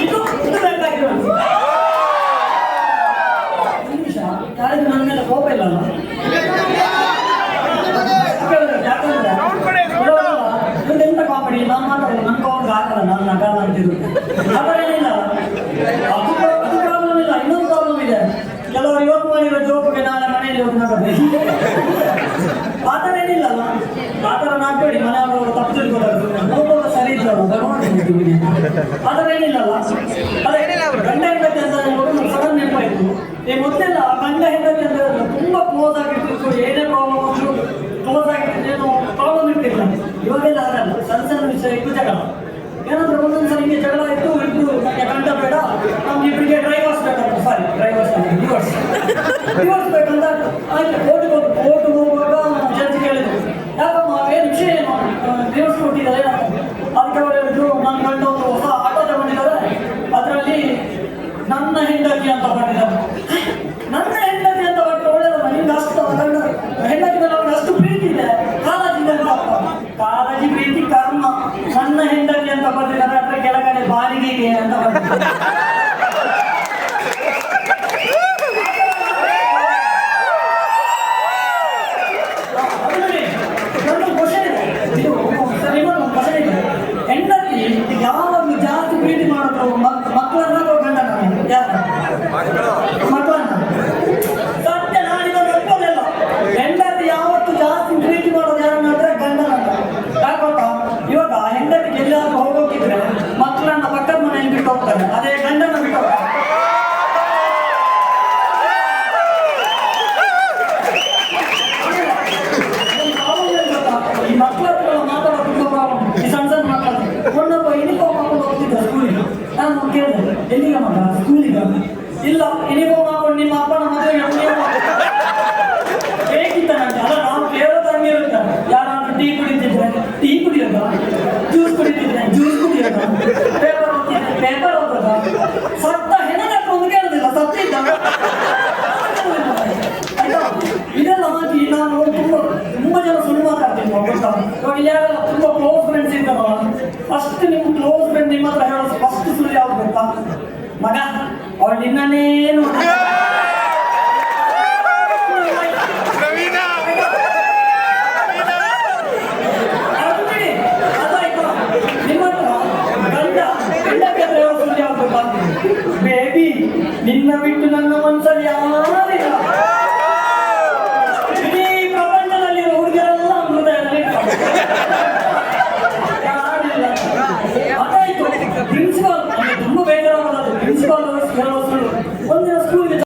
ಇದು ಬೇಕಾಗಿರೋದು. ಯಾರಿಗೂ ನನ್ನ ಮೇಲೆ ಕೋಪ ಇಲ್ಲಲ್ಲ. ಎಂತ ಕಾಮಿಡಿ ನಾನು ಮಾತಾಡೋದು ನನ್ನ ಕೋಪಕ್ಕೆ ಆಗಲ್ಲ, ನಾನು ನಗಾಲ ಅಂತಿದ್ರು ಅದರೇನಿಲ್ಲ. ಅದು ಪ್ರಾಬ್ಲಮ್ ಇಲ್ಲ. ಇನ್ನೊಂದು ಪ್ರಾಬ್ಲಮ್ ಇದೆ, ಕೆಲವರು ಇವತ್ತು ಮಾಡಿರೋ ಜೋಕಿಗೆ ನಾಳೆ ಮನೆಯಲ್ಲಿ ಹೋಗಿ ನಗದೆ ಆ ಥರ ಏನಿಲ್ಲಲ್ಲ. ಆ ಥರ ನಾಗಬೇಡಿ, ಮನೆಯವರು ತಪ್ಪು ತಿಳ್ಕೊತಾರೆ, ಸರಿ ಇದ್ದವರು ಆ ಥರ ಏನಿಲ್ಲಲ್ಲ. ಅದೇ ಗಂಡ ಹೆಂಡತಿ ಅಂತ ಹೇಳ್ಬೋದು ಸಡನ್ ನೆನಪಾಯಿತು. ಈ ಮೊದಲೆಲ್ಲ ಗಂಡ ಹೆಂಡತಿ ಅಂತ ತುಂಬ ಕ್ಲೋಸ್ ಆಗಿರ್ತಿತ್ತು, ಏನೇ ಪ್ರಾಬ್ಲಮ್ ಅಂದ್ರು ಕ್ಲೋಸ್ ಆಗಿರ್ತಿತ್ತು, ಏನು ಪ್ರಾಬ್ಲಮ್ ಇರ್ತಿಲ್ಲ. ಇವಾಗೆಲ್ಲ ಆಗಲ್ಲ, ಸಣ್ಣ ಸಣ್ಣ ವಿಷಯ ಇಟ್ಟು ಜಗಳ. ಏನಾದರೂ ಒಂದೊಂದ್ಸಲ ಹಿಂಗೆ ಜಗಳ ಇತ್ತು ಇಟ್ಟು ನನಗೆ ಗಂಡ ಬೇಡ, ನಮ್ಗಿಬ್ಬರಿಗೆ ಡ್ರೈವರ್ಸ್ ಬೇಕಂತ, ಸಾರಿ ಡ್ರೈವರ್ಸ್ ಡಿವೋರ್ಸ್ ಬೇಕಂತ ಆಯ್ತು ಕೋರ್ಟ್ಗೆ ಹೋಗುವಾಗ ಜಡ್ಜ್ ಕೇಳಿದ್ರು, ಯಾಕಮ್ಮ ಏನು ವಿಷಯ ಏನು ಡಿವೋರ್ಸ್ ಕೊಟ್ಟಿದ್ದಾರೆ. ಅದಕ್ಕೆ ಅವರು ಹೇಳಿದ್ರು, ನನ್ನ ಗಂಡ ಒಂದು ಹೊಸ ಆಟೋ ತಗೊಂಡಿದ್ದಾರೆ, ಅದರಲ್ಲಿ ನನ್ನ ಹೆಂಡತಿ ಅಂತ ಮಾಡಿದ್ದಾರೆ. ನನ್ನ ಹೆಂಡತಿ ಅಂತ ಬಟ್ಟೆ ಒಳ್ಳೆಯದಲ್ಲ, ನಿಮ್ಗೆ ಅಷ್ಟು ಗಂಡ ಹೆಂಡತಿ ಮೇಲೆ ಅವ್ರಿಗೆ ಅಷ್ಟು ಪ್ರೀತಿ ಇದೆ, ಕಾಳಜಿ ಕಾಳಜಿ ಪ್ರೀತಿ ಕರ್ಮ. ನನ್ನ ಹೆಂಡತಿ ಅಂತ ಬರ್ತಿದ್ದಾರೆ, ಅದರ ಕೆಳಗಡೆ ಬಾಡಿಗೆಗೆ ಅಂತ ಬರ್ತಿದ್ದಾರೆ. ಹೆಂಡತಿ ಯಾವಾಗಲೂ ಜಾಸ್ತಿ ಪ್ರೀತಿ ಮಾಡೋದು ಮಕ್ಕಳನ್ನ ಗಂಡನ ಮಕ್ಕಳನ್ನ ಸತ್ಯ. ನಾನಿಗೊಂದು ಒಪ್ಪೋದಿಲ್ಲ, ಹೆಂಡತಿ ಯಾವತ್ತು ಜಾಸ್ತಿ ಪ್ರೀತಿ ಮಾಡೋದು ಯಾರನ್ನಾದ್ರೆ ಗಂಡನಂತ. ಯಾಕೊತ್ತಾ, ಇವಾಗ ಹೆಂಡತಿಗೆ ಎಲ್ಲಾದ್ರೂ ಹೋಗೋಕಿದ್ರೆ ಮಕ್ಕಳನ್ನ ಪಕ್ಕದ ಮನೆಯಲ್ಲಿ ಬಿಟ್ಟು ಹೋಗ್ತಾರೆ, ಅದೇ ಗಂಡನ ಬಿಟ್ಟು ಹೋಗ್ತಾರೆ. ಈ ಮಕ್ಕಳ ಹತ್ರ ಮಾತಾಡೋದು ತುಂಬ ಪ್ರಾಬ್ಲಮ್. ಈ ಸಣ್ಣ ಸಣ್ಣ ಮಕ್ಕಳು ಒಂದೊಬ್ಬ ಯೂನಿಫಾರ್ಮ್ ಹಾಕೊಂಡು ಹೋಗ್ತಿದ್ದ ಸ್ಕೂಲಿಗೆ. ನಾನು ಕೇಳಿದೆ, ಎಲ್ಲಿಗೆ ಮಗ? ಸ್ಕೂಲಿಗ? ಇಲ್ಲ, ಯೂನಿಫಾರ್ಮ್ ಹಾಕೊಂಡು ನಿಮ್ಮ ಅಪ್ಪನ ಮದುವೆಗೆ ಹೇಗಿತ್ತ ನಂಗೆ. ಅಲ್ಲ, ನಾವು ಕೇಳೋದು ಹಂಗೆ ಇರುತ್ತೆ. ಯಾರಾದ್ರೂ ಟೀ ಕುಡಿತಿದ್ರೆ ಟೀ ಕುಡಿಯೋದ, ಜ್ಯೂಸ್ ಕುಡಿತಿದ್ರೆ ಜ್ಯೂಸ್ ಕುಡಿಯೋದ, ಪೇಪರ್ ಓದ್ತಿದ್ರೆ ಪೇಪರ್ ಓದೋದ. ಸತ್ತ ಹೆಣಗಕ್ಕ ಒಂದು ಕೇಳೋದಿಲ್ಲ, ಸತ್ತಿದ್ದ ಆಯ್ತಾ. ಇದೆಲ್ಲ ಹಾಕಿ ನಾನು ತುಂಬ ಜನ ಸುಳ್ಳು ಮಾತಾಡ್ತೀನಿ ಗೊತ್ತಾ. ಇವಾಗ ಯಾರೆಲ್ಲ ತುಂಬ ಕ್ಲೋಸ್ ಫ್ರೆಂಡ್ಸ್ ಇದ್ದಾರಲ್ಲ, ಫಸ್ಟ್ ನಿಮ್ಮ ಕ್ಲೋಸ್ ಫ್ರೆಂಡ್ ನಿಮ್ಮ ಹತ್ರ ಹೇಳೋದು ಫಸ್ಟ್ ಸುಳ್ಳು ಯಾವ್ದು ಗೊತ್ತಾ? ಮಗ ಅವಳು ನಿನ್ನೇ ನೋಡಿ ಅದಾಯ್ತು. ನಿಮ್ಮ ಹತ್ರ ಗಂಡ ಹೆಂಡತಿ ಹತ್ರ ಹೇಳೋ ಸುಳ್ಳು ಯಾವ್ದು ಗೊತ್ತಾ? ಬೇಬಿ ನಿನ್ನ ಬಿಟ್ಟು ನನ್ನ ಮನಸ್ಸಲ್ಲಿ ಯಾರಿಲ್ಲ. ಇಡೀ ಪ್ರಪಂಚದಲ್ಲಿರೋ ಹುಡುಗರೆಲ್ಲ ಹೃದಯದಲ್ಲಿ ಯಾರಿಲ್ಲ. ಅದಾಯ್ತು. ಪ್ರಿನ್ಸಿಪಾಲ್ ತುಂಬ ಬೇಜಾರಾಗೋದು. ಪ್ರಿನ್ಸಿಪಾಲ್